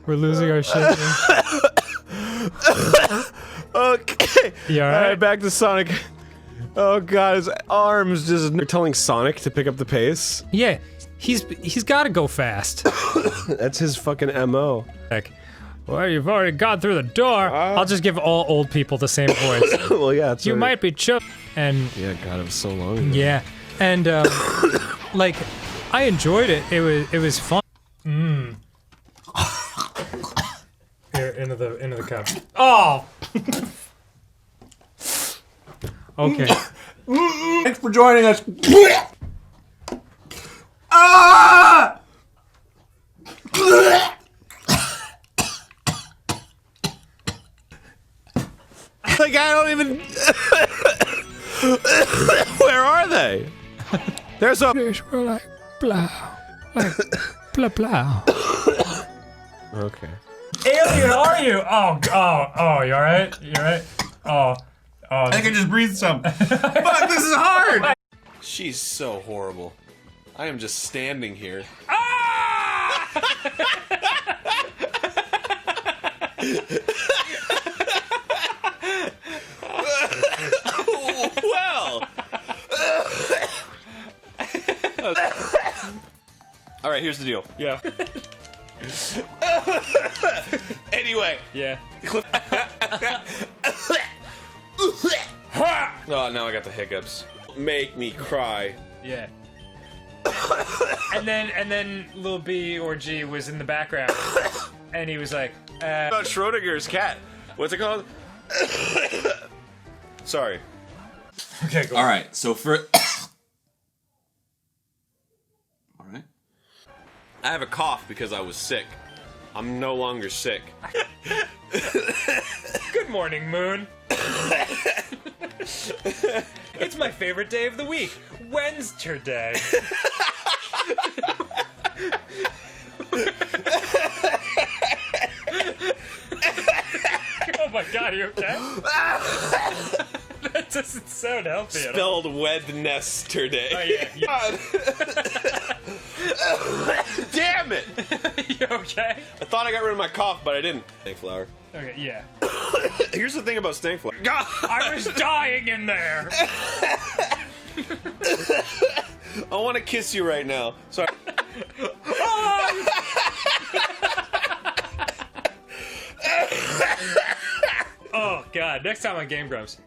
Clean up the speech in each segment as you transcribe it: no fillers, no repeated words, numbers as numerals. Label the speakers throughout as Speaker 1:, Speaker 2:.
Speaker 1: We're losing our shit.
Speaker 2: Okay.
Speaker 1: You alright?
Speaker 2: Alright, back to Sonic. Oh god, his arms just. You're telling Sonic to pick up the pace?
Speaker 1: Yeah, he's got to go fast.
Speaker 2: That's his fucking MO.
Speaker 1: Like, well, you've already gone through the door. I'll just give all old people the same voice.
Speaker 2: Well, yeah, that's
Speaker 1: You
Speaker 2: right.
Speaker 1: might be and
Speaker 2: Yeah, god, it was so long ago.
Speaker 1: yeah, and like, I enjoyed it. It was fun. Here, into the cup. Oh. Okay.
Speaker 3: Thanks for joining us. Ah!
Speaker 2: Like, I don't even. Where are they? There's a.
Speaker 1: We're like blah, like blah blah.
Speaker 2: Okay.
Speaker 1: Alien, are you? Oh, you alright? You alright? Oh.
Speaker 3: I think I just breathed some. Fuck, this is hard!
Speaker 4: She's so horrible. I am just standing here. Well. All right, here's the deal.
Speaker 1: Yeah.
Speaker 4: Anyway.
Speaker 1: Yeah.
Speaker 4: Oh, now I got the hiccups. Make me cry.
Speaker 1: Yeah. and then Lil B or G was in the background, and he was like,
Speaker 4: About Schrodinger's cat. What's it called? Sorry.
Speaker 1: okay, go.
Speaker 3: All right, so for. All right.
Speaker 4: I have a cough because I was sick. I'm no longer sick.
Speaker 1: Good morning, Moon. It's my favorite day of the week, Wednesday. Oh my god, are you okay? That doesn't sound healthy at all.
Speaker 4: Spelled Wednesday.
Speaker 1: Oh, yeah.
Speaker 4: Damn it!
Speaker 1: You okay?
Speaker 4: I thought I got rid of my cough, but I didn't. Stankflower.
Speaker 1: Okay, yeah.
Speaker 4: Here's the thing about Stankflower.
Speaker 1: I was dying in there.
Speaker 4: I want to kiss you right now. Sorry.
Speaker 1: Oh god, next time on Game Grumps.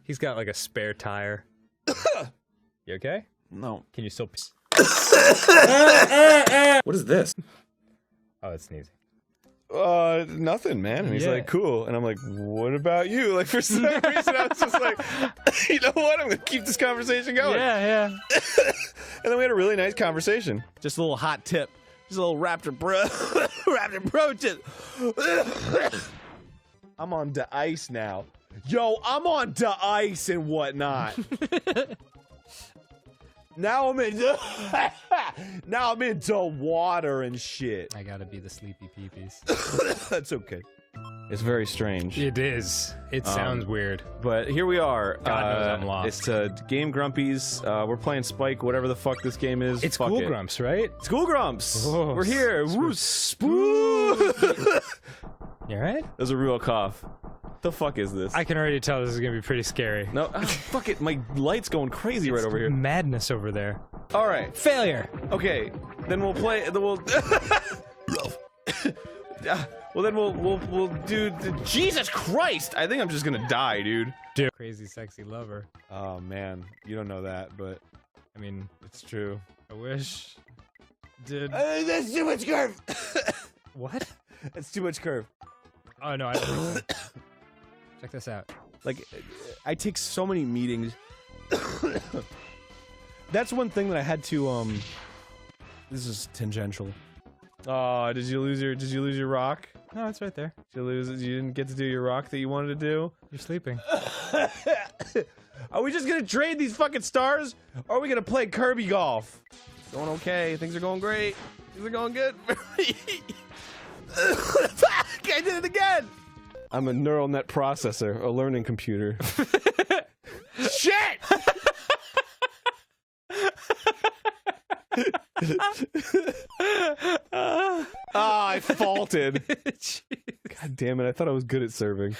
Speaker 1: He's got like a spare tire. You okay?
Speaker 2: No.
Speaker 1: Can you still
Speaker 2: What is this?
Speaker 1: Oh, it's sneezing.
Speaker 2: Nothing, man. And he's
Speaker 1: Yeah.
Speaker 2: like, cool. And I'm like, what about you? Like, for some reason, I was just like, you know what? I'm gonna keep this conversation going.
Speaker 1: Yeah.
Speaker 2: And then we had a really nice conversation. Just a little hot tip. Just a little Raptor bro. Raptor bro tip. I'm on the ice now. Yo, I'm on the ice and whatnot. Now I'm into now I'm into water and shit.
Speaker 1: I gotta be the sleepy peepees.
Speaker 2: That's okay. It's very strange.
Speaker 1: It is. It sounds weird.
Speaker 2: But here we are.
Speaker 1: God knows I'm lost.
Speaker 2: It's Game Grumpies. We're playing Spike, whatever the fuck this game is.
Speaker 1: It's
Speaker 2: Fuck
Speaker 1: Cool
Speaker 2: it.
Speaker 1: Grumps, right?
Speaker 2: School Grumps.
Speaker 1: Oh,
Speaker 2: We're here. Woo, spoo.
Speaker 1: You alright?
Speaker 2: There's a real cough. The fuck is this?
Speaker 1: I can already tell this is gonna be pretty scary.
Speaker 2: No, fuck it. My light's going crazy right over here.
Speaker 1: Madness over there.
Speaker 2: All right.
Speaker 1: Failure.
Speaker 2: Okay. Then we'll play. Then we'll. Well, then we'll do. Jesus Christ! I think I'm just gonna die, dude.
Speaker 1: Crazy sexy lover.
Speaker 2: Oh man, you don't know that, but
Speaker 1: I mean,
Speaker 2: it's true.
Speaker 1: I wish. Did
Speaker 2: That's too much curve.
Speaker 1: what?
Speaker 2: That's too much curve.
Speaker 1: Oh no, I don't. Check this out.
Speaker 2: Like, I take so many meetings. That's one thing that I had to This is tangential. Oh, did you lose your rock?
Speaker 1: No, it's right there.
Speaker 2: Did you lose it? You didn't get to do your rock that you wanted to do?
Speaker 1: You're sleeping.
Speaker 2: Are we just gonna trade these fucking stars? Or are we gonna play Kirby golf? It's going okay. Things are going great. Things are going good. Fuck! I did it again! I'm a neural net processor, a learning computer. Shit! I faulted. God damn it, I thought I was good at serving.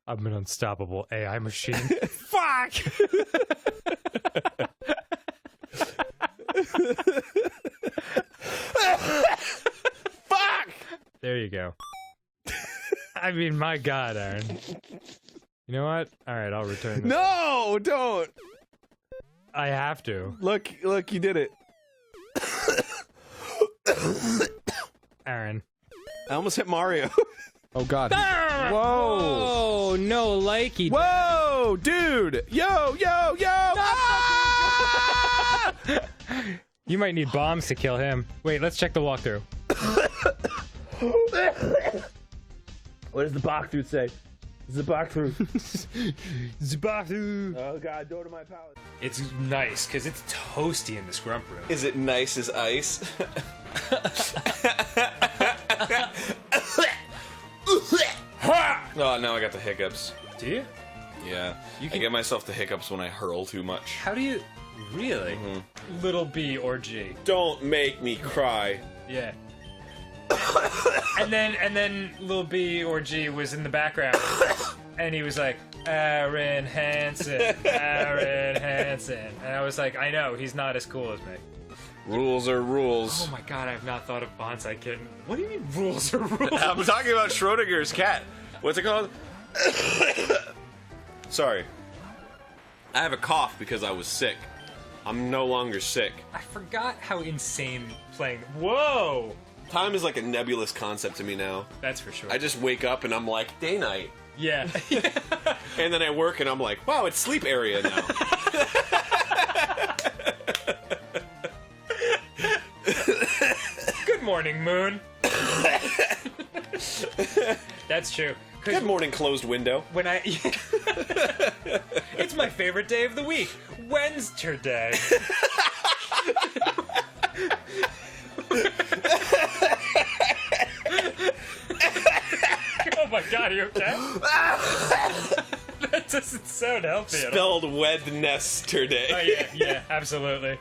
Speaker 1: I'm an unstoppable AI machine. Fuck!
Speaker 2: Fuck!
Speaker 1: There you go. I mean, my God, Aaron. You know what? Alright, I'll return this.
Speaker 2: No, don't!
Speaker 1: I have to.
Speaker 2: Look, you did it.
Speaker 1: Aaron.
Speaker 2: I almost hit Mario. Oh god.
Speaker 1: Ah!
Speaker 2: Whoa!
Speaker 1: Oh, no likey.
Speaker 2: Whoa, dude! Yo! Ah!
Speaker 1: You might need bombs to kill him. Wait, let's check the walkthrough.
Speaker 2: What does the walkthrough say? The walkthrough.
Speaker 1: Zbatu.
Speaker 2: Oh god, door to my palace.
Speaker 1: It's nice, because it's toasty in this grump room.
Speaker 4: Is it nice as ice? Oh, now I got the hiccups.
Speaker 1: Do you?
Speaker 4: Yeah.
Speaker 1: You
Speaker 4: I
Speaker 1: can-
Speaker 4: get myself the hiccups when I hurl too much.
Speaker 1: How do you... Really? Little B or G.
Speaker 4: Don't make me cry.
Speaker 1: Yeah. and then little B or G was in the background, and he was like, Aaron Hansen, Aaron Hansen, and I was like, I know, he's not as cool as me.
Speaker 4: Rules are rules.
Speaker 1: Oh my god, I've not thought of Bonsai Kitten. What do you mean rules are rules?
Speaker 4: I'm talking about Schrodinger's cat. What's it called? Sorry. I have a cough because I was sick. I'm no longer sick.
Speaker 1: I forgot how insane playing. Whoa!
Speaker 4: Time is like a nebulous concept to me now.
Speaker 1: That's for sure.
Speaker 4: I just wake up and I'm like, day night.
Speaker 1: Yeah.
Speaker 4: And then I work and I'm like, wow, it's sleep area now.
Speaker 1: Good morning, Moon. That's true. 'Cause
Speaker 4: Good morning, closed window.
Speaker 1: when I... It's my favorite day of the week. Wednesday. Oh my god, are you okay? That doesn't sound healthy at all.
Speaker 4: Spelled Wednesday.
Speaker 1: Oh yeah, absolutely.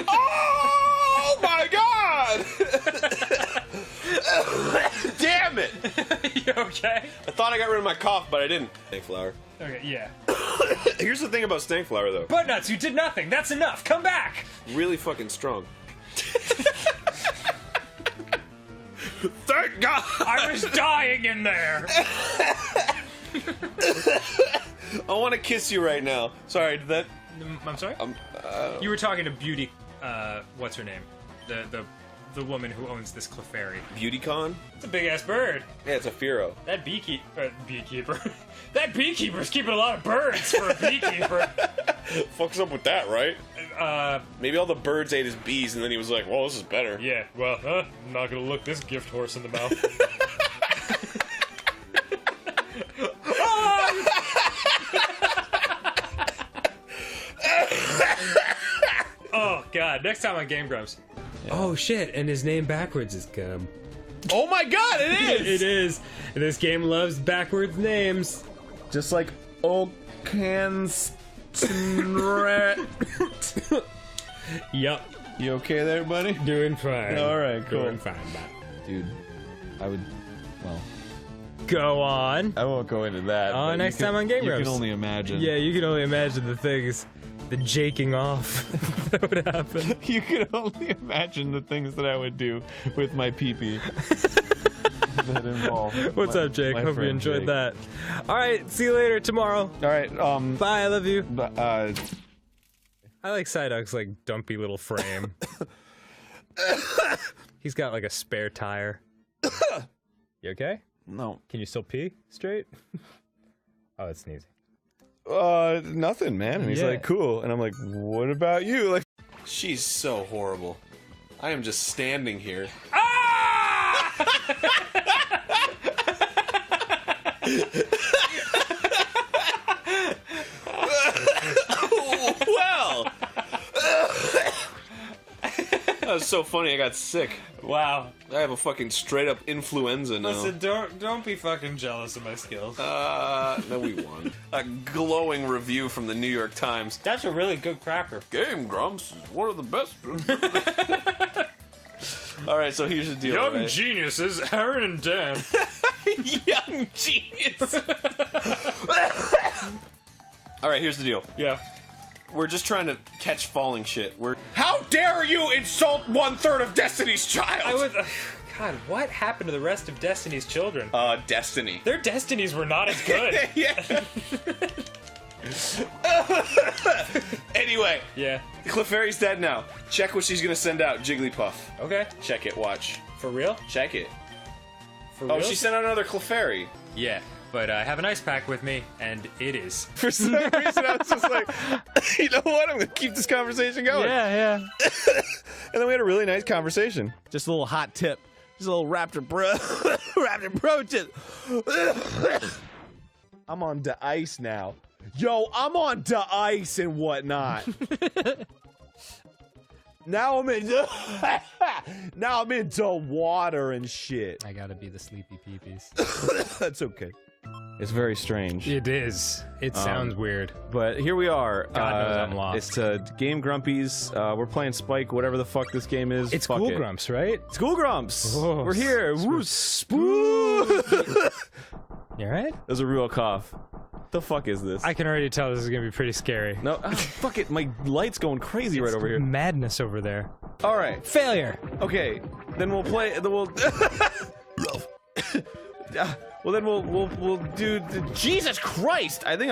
Speaker 4: Oh my god! Damn it!
Speaker 1: You okay?
Speaker 4: I thought I got rid of my cough, but I didn't. Stank flower.
Speaker 1: Okay, yeah.
Speaker 4: Here's the thing about stank flower, though.
Speaker 1: Butt nuts, you did nothing. That's enough. Come back.
Speaker 4: Really fucking strong. Thank God!
Speaker 1: I was dying in there.
Speaker 4: I want to kiss you right now. Sorry, did that...
Speaker 1: I'm sorry? You were talking to Beauty, what's her name? The woman who owns this Clefairy.
Speaker 4: BeautyCon?
Speaker 1: It's a big-ass bird.
Speaker 4: Yeah, it's a Firo.
Speaker 1: That beekeeper... that beekeeper's keeping a lot of birds for a beekeeper.
Speaker 4: Fuck's up with that, right? Maybe all the birds ate his bees, and then he was like, well, this is better.
Speaker 1: Yeah, well, I'm not gonna look this gift horse in the mouth. Oh, God. Next time on Game Grumps. Yeah. Oh, shit. And his name backwards is Gum.
Speaker 2: Oh my god, it is!
Speaker 1: It is. This game loves backwards names.
Speaker 2: Just like Okanstrat.
Speaker 1: Yup.
Speaker 2: You okay there, buddy?
Speaker 1: Doing fine.
Speaker 2: Alright, cool.
Speaker 1: Doing fine, bud.
Speaker 2: Dude, I would... Well...
Speaker 1: Go on.
Speaker 2: I won't go into that.
Speaker 1: Oh,
Speaker 2: but
Speaker 1: next
Speaker 2: you
Speaker 1: time on Game
Speaker 2: You
Speaker 1: Grumps.
Speaker 2: can only imagine.
Speaker 1: Yeah, you can only imagine the things. The jaking off that would happen.
Speaker 2: You can only imagine the things that I would do with my pee-pee. That involve
Speaker 1: What's up, Jake?
Speaker 2: my
Speaker 1: Hope you
Speaker 2: friend
Speaker 1: enjoyed
Speaker 2: Jake.
Speaker 1: that. All right, see you later tomorrow.
Speaker 2: Alright,
Speaker 1: Bye, I love you.
Speaker 2: I
Speaker 1: like Psyduck's like dumpy little frame. He's got like a spare tire. You okay?
Speaker 2: no.
Speaker 1: Can you still pee straight? Oh, it's sneezing.
Speaker 2: Nothing, man. And he's
Speaker 1: Yeah.
Speaker 2: like, cool. And I'm like, what about you? Like,
Speaker 4: She's so horrible. I am just standing here. Well, that was so funny. I got sick.
Speaker 1: Wow.
Speaker 4: I have a fucking straight up influenza now.
Speaker 1: Listen, don't be fucking jealous of my skills.
Speaker 4: No, we won. A glowing review from the New York Times.
Speaker 1: That's a really good cracker.
Speaker 4: Game Grumps is one of the best. All right, so here's the deal.
Speaker 1: Young
Speaker 4: right?
Speaker 1: geniuses, Aaron and Dan.
Speaker 4: Young genius. All right, here's the deal.
Speaker 1: Yeah.
Speaker 4: We're just trying to catch falling shit. How dare you insult 1/3 of Destiny's Child?
Speaker 1: I was. God, what happened to the rest of Destiny's children?
Speaker 4: Destiny.
Speaker 1: Their destinies were not as good.
Speaker 4: Yeah. Anyway,
Speaker 1: Yeah.
Speaker 4: Clefairy's dead now. Check what she's gonna send out, Jigglypuff.
Speaker 1: Okay.
Speaker 4: Check it, watch.
Speaker 1: For real?
Speaker 4: Check it.
Speaker 1: For real?
Speaker 4: Oh, she sent out another Clefairy.
Speaker 1: Yeah. But I have an ice pack with me, and it is.
Speaker 2: For some reason, I was just like, you know what? I'm gonna keep this conversation going.
Speaker 1: Yeah.
Speaker 2: And then we had a really nice conversation. Just a little hot tip. Just a little Raptor Pro, Raptor Pro tip. I'm on the ice now. Yo, I'm on the ice and whatnot. Now I'm into water and shit.
Speaker 1: I gotta be the sleepy peepees.
Speaker 2: That's okay. It's very strange.
Speaker 1: It is. It sounds weird.
Speaker 2: But here we are.
Speaker 1: God knows I'm lost.
Speaker 2: It's Game Grumpies. We're playing Spike, whatever the fuck this game is.
Speaker 1: It's
Speaker 2: Fuck
Speaker 1: Cool
Speaker 2: it.
Speaker 1: Grumps, right?
Speaker 2: School Grumps.
Speaker 1: Oh,
Speaker 2: We're here. Woo, spoo.
Speaker 1: You alright?
Speaker 2: There's a real cough. The fuck is this?
Speaker 1: I can already tell this is gonna be pretty scary.
Speaker 2: No, fuck it. My light's going crazy right over here.
Speaker 1: Madness over there.
Speaker 2: All right.
Speaker 1: Failure.
Speaker 2: Okay. Then we'll play. Then we'll. Well, then we'll do. Jesus Christ! I think